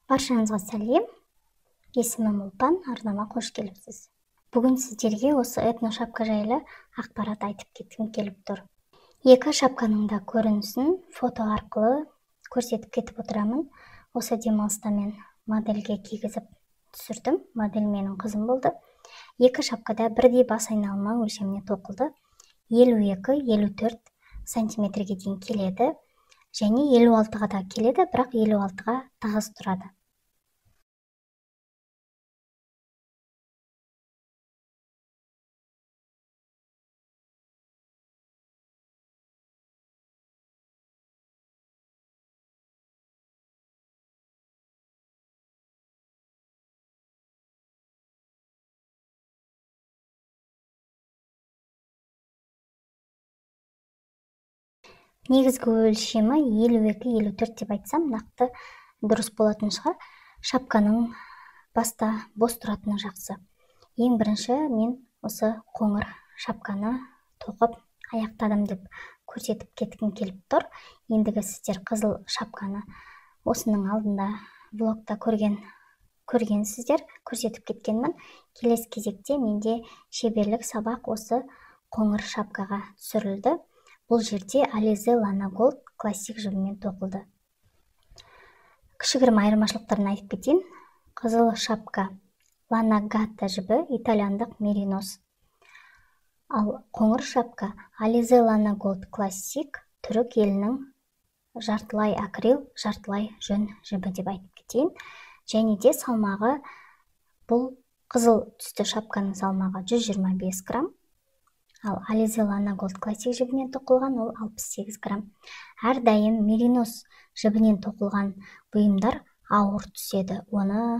Баршаңызға сәлем. Есімім Ұлпан, арнама қош келіпсіз. Бүгін сіздерге осы этно шапка жайлы ақпарат айтып кеткім келіп тұр. Екі шапканың да көрінісін фото арқылы көрсетіп кетіп отырамын. Осы демалыста мен модельге кигізіп түсірдім. Модель менің қызым болды. Екі шапкада бірдей бас айналма өлшеміне тоқылды. 52-54 сантиметрге дейін келеді. Және 56-ға да келеді, бірақ 56-ға тығыз тұрады. Негізгі өлшемі 52-54 деп айтсам, нақты дұрыс болатын шығар. Шапканың баста бос тұратыны жақсы. Ең бірінші мен осы қоңыр шапканы тоқып аяқтадым деп көрсетіп кеткім келіп тұр. Ендігі сіздер қызыл шапканы осының алдында блогта көргенсіздер, көрсетіп кеткенмін. Келесі кезекте менде шеберлік сабақ осы қоңыр шапкаға түсірілді. Бұл жерде Alize Lana Gold классик жібімен тоқылды. Кішігірім айырмашылықтарын айтып кетейін. Қызыл шапка Lana Gatta жібі, итальяндық меринос. Ал қоңыр шапка Alize Lana Gold классик, түрік елінің жартылай акрил, жартылай жөн жібі деп айтып кетейін. Және де салмағы, бұл қызыл түсті шапканың салмағы 125 грамм. Ал Alize Lana Gold классик жібінен тоқылған ол 68 грамм. Әрдайым меринос жібінен тоқылған бұйымдар ауыр түседі. Оны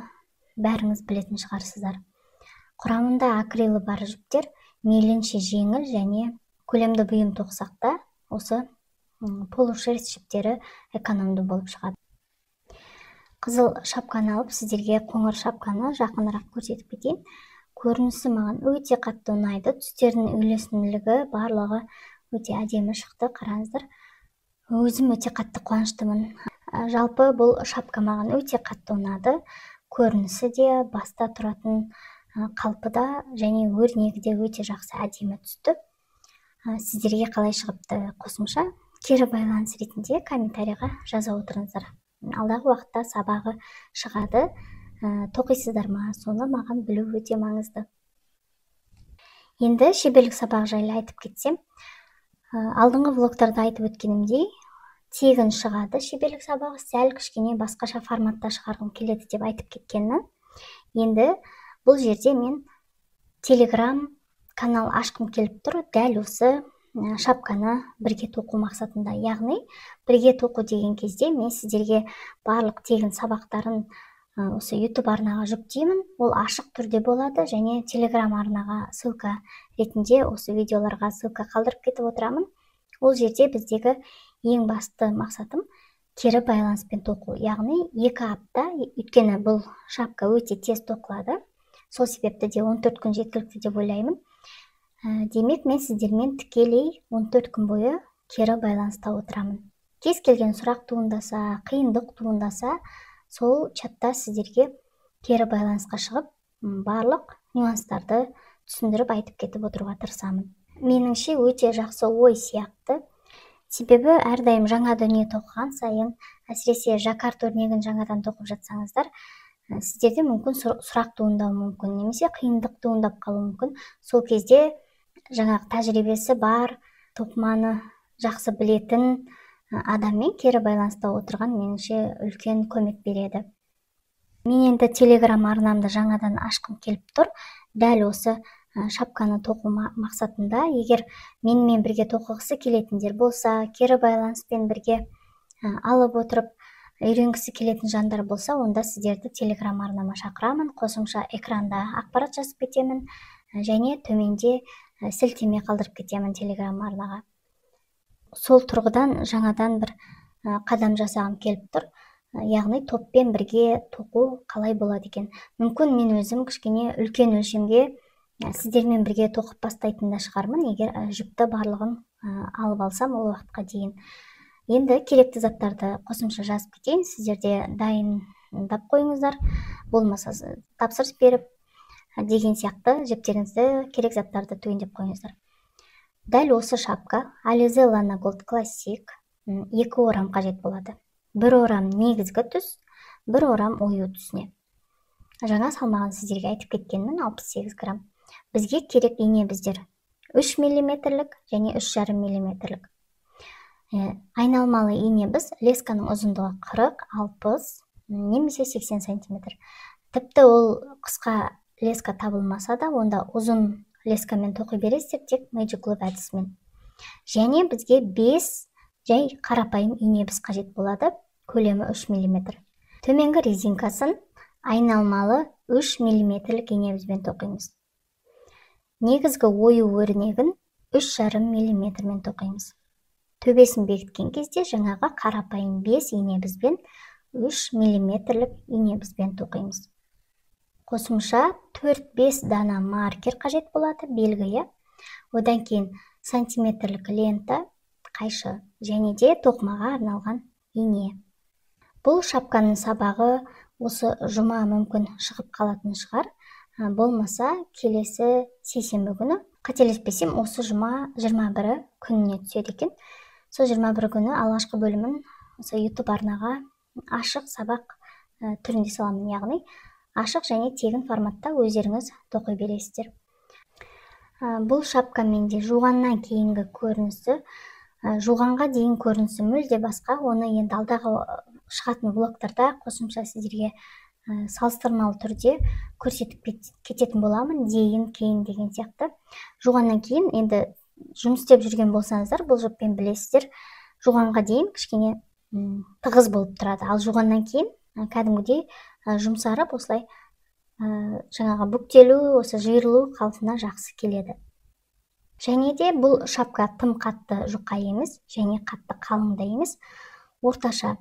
бәріңіз білетін шығарсыздар. Құрамында акрилі бар жіптер мейлінше жеңіл және көлемді бұйым тоқсақ та, осы полушерсть жіптері экономды болып шығады. Қызыл шапканы алып, сіздерге қоңыр шапканы жақынырақ көрсетіп кетейін. Көрінісі маған өте қатты ұнайды. Түстердің үйлесімділігі барлығы өте әдемі шықты. Қараңыздар. Өзім өте қатты қуаныштымын. Жалпы бұл шапка маған өте қатты ұнады. Көрінісі де, баста тұратын қалпы да және өрнегі де өте жақсы әдемі түсті. Сіздерге қалай шығыпты қосымша кері байланыс ретінде комментарийға жаза отырыңыздар. Алдағы уақытта сабағы шығады. Тоқисыздар ма, соны маған білу өте маңызды. Енді шеберлік сабақ жайлы айтып кетсем, алдыңғы влогтарда айтып өткенімдей, тегін шығады шеберлік сабағы, сәл кішкене басқаша форматта шығарғым келеді деп айтып кеткенмін. Енді бұл жерде мен Telegram канал ашқым келіп тұр, дәл осы шапканы бірге тоқу мақсатында. Яғни, бірге тоқу деген кезде мен сіздерге барлық тегін сабақтарын осы YouTube арнаға жүктеймін. Ол ашық түрде болады және Telegram арнаға ссылка ретінде осы видеоларға ссылка қалдырып кетіп отырамын. Ол жерде біздегі ең басты мақсатым кері байланыспен тоқу. Яғни 2 апта, өйткені бұл шапка өте тез тоқылады. Сол себепті де 14 күн жеткілікті деп ойлаймын. Демек, мен сіздермен тікелей 14 күн бойы кері байланыста отырамын. Кез келген сұрақ туындаса, қиындық туындаса, сол чатта сіздерге кері байланысқа шығып, барлық нюанстарды түсіндіріп айтып кетіп отыруға тырысамын. Меніңше өте жақсы ой сияқты. Себебі әрдайым жаңа дүние тоқыған сайын, әсіресе жаккард өрнегін жаңадан тоқып жатсаңыздар, сіздерде мүмкін сұрақ туындауы мүмкін, немесе қиындық туындап қалуы мүмкін. Сол кезде жаңағы тәжірибесі бар, тоқыманы жақсы білетін адаммен кері байланыста отырған меніңше үлкен көмек береді. Мен енді Telegram арнамды жаңадан ашқым келіп тұр. Дәл осы шапканы тоқу мақсатында, егер менімен бірге тоқығысы келетіндер болса, кері байланыспен бірге алып отырып үйренгісі келетін жандар болса, онда сіздерді Telegram арнама шақырамын. Қосымша экранда ақпарат жазып кетемін және төменде сілтеме қалдырып кетемін Telegram арнаға. Сол тұрғыдан жаңадан бір қадам жасағым келіп тұр. Яғни топпен бірге тоқу қалай болады екен. Мүмкін мен өзім кішкене үлкен өлшемге сіздермен бірге тоқып бастайтын да шығармын, егер жіпті барлығын алып алсам ол уақытқа дейін. Енді керекті заттарды қосымша жазып кетейін. Сіздерде дайын дайындап қойыңыздар, болмаса тапсырыс беріп деген сияқты жіптеріңізді, керек заттарды түгендеп қойыңыздар. Дәл осы шапка Alize Lana Gold Classic 2 орам қажет болады. 1 орам негізгі түс, 1 орам ою түсіне. Жаңа салмағын сіздерге айтып кеткенмін, 68 грамм. Бізге керек ине біздер 3 мм және 3,5 мм. Айналмалы ине біз лесканың ұзындығы 40-60 немесе 80 см. Тіпті ол қысқа леска табылмаса да, онда ұзын лескамен тоқи бересіздер, тек Magic Loop әдісімен. Және бізге 5 жай қарапайым ине біз қажет болады, көлемі 3 мм. Төменгі резинкасын айналмалы 3 мм-лік ине бізбен тоқимыз. Негізгі ою өрнегін 3,5 мм-мен тоқимыз. Төбесін бекіткен кезде жаңаға қарапайым 5 ине бізбен 3 мм-лік ине бізбен тоқимыз. Қосымша 4-5 дана маркер қажет болады, белгі. Одан кейін сантиметрлік лента, қайшы және де тоқымаға арналған ине. Бұл шапканың сабағы осы жұма мүмкін шығып қалатын шығар. Болмаса келесі сейсенбі күні, қателеспесем, осы жұма 21 күніне түседі екен. Сол 21 күні алғашқы бөлімін осы YouTube арнаға ашық сабақ түрінде саламын, яғни ашық және тегін форматта өздеріңіз тоқи бересіздер. Бұл шапка менде жуғаннан кейінгі көрінісі, жуғанға дейін көрінісі мүлде басқа. Оны енді алдағы шығатын влогтарда қосымша сіздерге салыстырмалы түрде көрсетіп кететін боламын, дейін, кейін деген сияқты. Жуғаннан кейін енді жұмыс істеп жүрген болсаңыздар, бұл жұппен білесіздер, жуғанға дейін кішкене тығыз болып тұрады. Ал жуғаннан кейін кәдімгідей жұмсарып, осылай жаңаға бүктелу, осы жиырылу қалпына жақсы келеді. Және де бұл шапка тым қатты жұқа емес, және қатты қалың да емес, орташа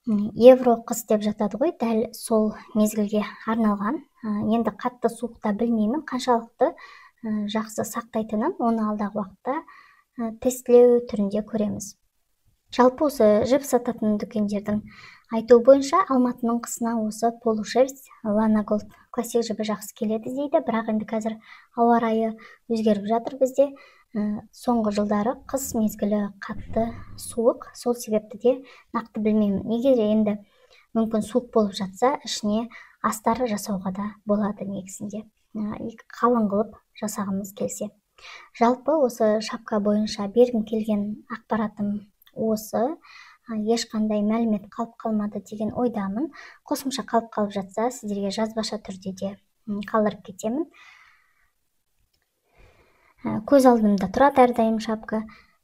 евро қыс деп жатады ғой, дәл сол мезгілге арналған. Енді қатты суықта білмеймін, қаншалықты жақсы сақтайтынын, оны алдағы уақытта тестілеу түрінде көреміз. Жалпы осы жіп сататын дүкендердің айтуы бойынша Алматының қысына осы полушерсть Lana Gold Classic жібі жақсы келеді дейді, бірақ енді қазір ауа райы өзгеріп жатыр бізде. Соңғы жылдары қыс мезгілі қатты суық, сол себепті де нақты білмеймін. Егер енді мүмкін суық болып жатса, ішіне астар жасауға да болады негізінде. Қалың қылып жасағымыз келсе. Жалпы осы шапка бойынша бергім келген ақпаратым осы. Ешқандай мәлімет қалып қалмады деген ойдамын. Қосымша қалып қалып жатса, сіздерге жазбаша түрде де қалдырып кетемін. Көз алдымда тұрады әрдайым шапка,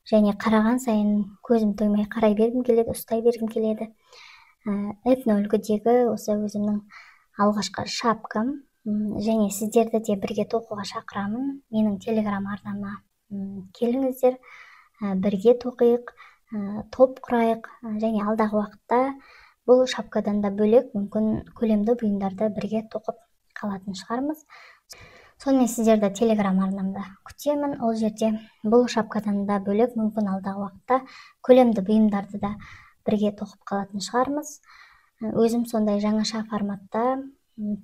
және қараған сайын көзім тоймай қарай бергім келеді, ұстай бергім келеді. Этноүлгідегі осы өзімнің алғашқы шапкам, және сіздерді де бірге тоқуға шақырамын. Менің телеграм арнама келіңіздер, бірге тоқиық, топ құрайық, және алдағы уақытта бұл шапкадан да бөлек мүмкін көлемді бұйымдарды бірге тоқып қалатын шығармыз. Сонымен сіздерді телеграм арнамда күтемін. Ол жерде бұл шапкадан да бөлек мүмкін алдағы уақытта көлемді бұйымдарды да бірге тоқып қалатын шығармыз. Өзім сондай жаңаша форматта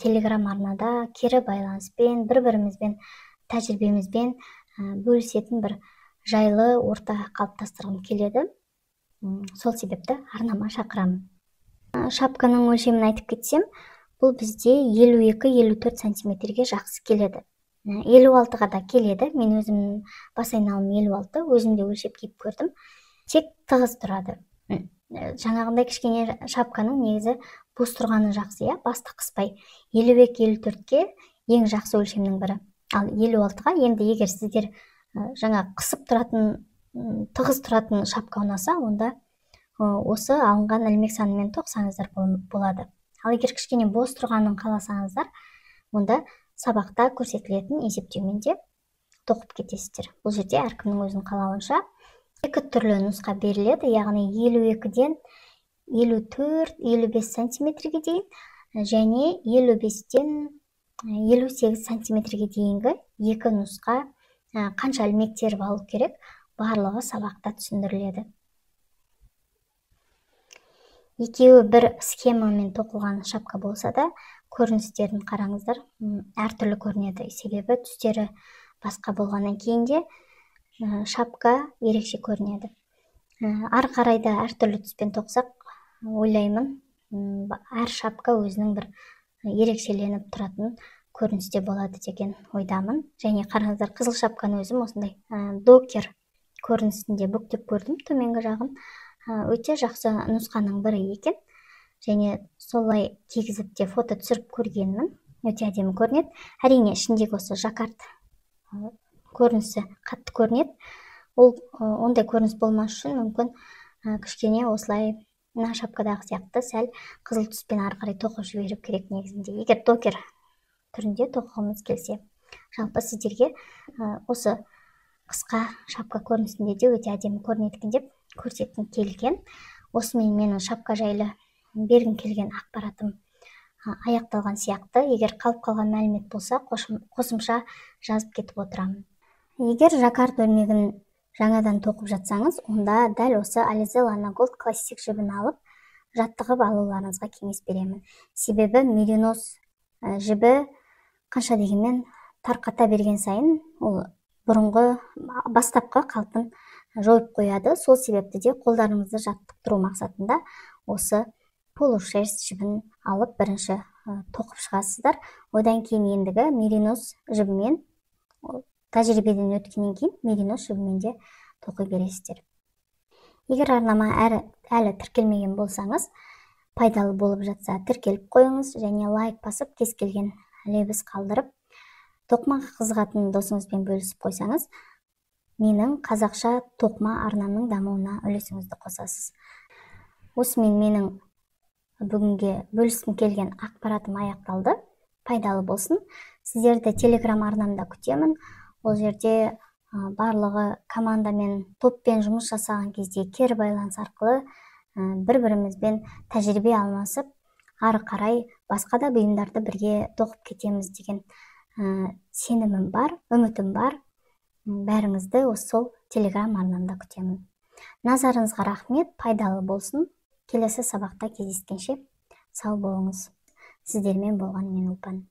телеграм арнада кері байланыспен, бір-бірімізбен тәжірибемізбен бөлісетін бір жайлы орта қалыптастырғым келеді. Сол себепті арнама шақырамын. Шапканың өлшемін айтып кетсем, бұл бізде 52-54 сантиметрге жақсы келеді. 56-ға да келеді. Мен өзімнің бас айналым 56, өзімде өлшеп киіп көрдім. Тек тығыз тұрады. Жаңағындай кішкене шапканың негізі бос тұрғаны жақсы, басты қыспай. 52-54-ке ең жақсы өлшемнің бірі. Ал 56-ға енді егер сіздер жаңа қысып тұратын, тығыз тұратын шапка ұнаса, онда осы алынған ілмек санымен тоқсаңыздар болады. Ал егер кішкене бос тұрғанын қаласаңыздар, онда сабақта көрсетілетін есептеумен де тоқып кетесіздер. Бұл жерде әркімнің өзінің қалауынша екі түрлі нұсқа беріледі, яғни 52-ден 54-55 сантиметрге дейін, және 55-тен 58 сантиметрге дейінгі екі нұсқа қанша ілмек теріп алу керек, барлығы сабақта түсіндіріледі. екеуі бір схемамен тоқылған шапка болса да, көріністерін қараңыздар, әртүрлі көрінеді. Себебі түстері басқа болғаннан кейін де шапка ерекше көрінеді. Ары қарай да әртүрлі түспен тоқсақ, ойлаймын, әр шапка өзінің бір ерекшеленіп тұратын көріністе болады деген ойдамын. Және қараңыздар, қызыл шапканы өзім осындай докер көрінісінде бүктеп көрдім, төменгі жағын. Өте жақсы нұсқаның бірі екен. Және солай кигізіп те фото түсіріп көргенмін. Өте әдемі көрінеді. Әрине, ішіндегі осы жаккард көрінісі қатты көрінеді. Ол ондай көрініс болмас үшін мүмкін кішкене осылай мына шапкадағы сияқты сәл қызыл түспен ары қарай тоқып жіберіп керек негізінде. Егер докер түрінде тоқығымыз келсе. Жалпы сіздерге осы қысқа шапка көрінісінде де өте әдемі көрінеді екен деп көрсеткім келген. Осымен менің шапка жайлы бергім келген ақпаратым аяқталған сияқты. Егер қалып қалған мәлімет болса, қосымша жазып кетіп отырамын. Егер жаккард өрнегін жаңадан тоқып жатсаңыз, онда дәл осы Alizé Lana Gold классик жібін алып, жаттығып алуларыңызға кеңес беремін. Себебі меринос жібі қанша дегенмен тарқата берген сайын, ол бұрынғы бастапқы қалпын жойып қояды. Сол себепті де қолдарыңызды жаттықтыру мақсатында осы полушерсть жібін алып бірінші тоқып шығасыздар. Одан кейін ендігі меринос жібімен, тәжірибеден өткеннен кейін меринос жібімен де тоқи бересіздер. Егер арнама әлі тіркелмеген болсаңыз, пайдалы болып жатса тіркеліп қойыңыз және лайк басып, кез келген лебіз қалдырып, тоқымаға қызығатын досыңызбен бөлісіп қойсаңыз, менің қазақша тоқыма арнамның дамуына үлесіңізді қосасыз. Осымен менің бүгінге бөліскім келген ақпаратым аяқталды. Пайдалы болсын. Сіздерді телеграм арнамда күтемін. Ол жерде барлығы командамен, топпен жұмыс жасаған кезде кері байланыс арқылы бір-бірімізбен тәжірибе алмасып, ары қарай басқа да бұйымдарды бірге тоқып кетеміз деген сенімім бар, үмітім бар. Бәріңізді осы сол телеграм арнамда күтемін. Назарыңызға рахмет, пайдалы болсын. Келесі сабақта кездескенше сау болыңыз. Сіздермен болған мен Ұлпан.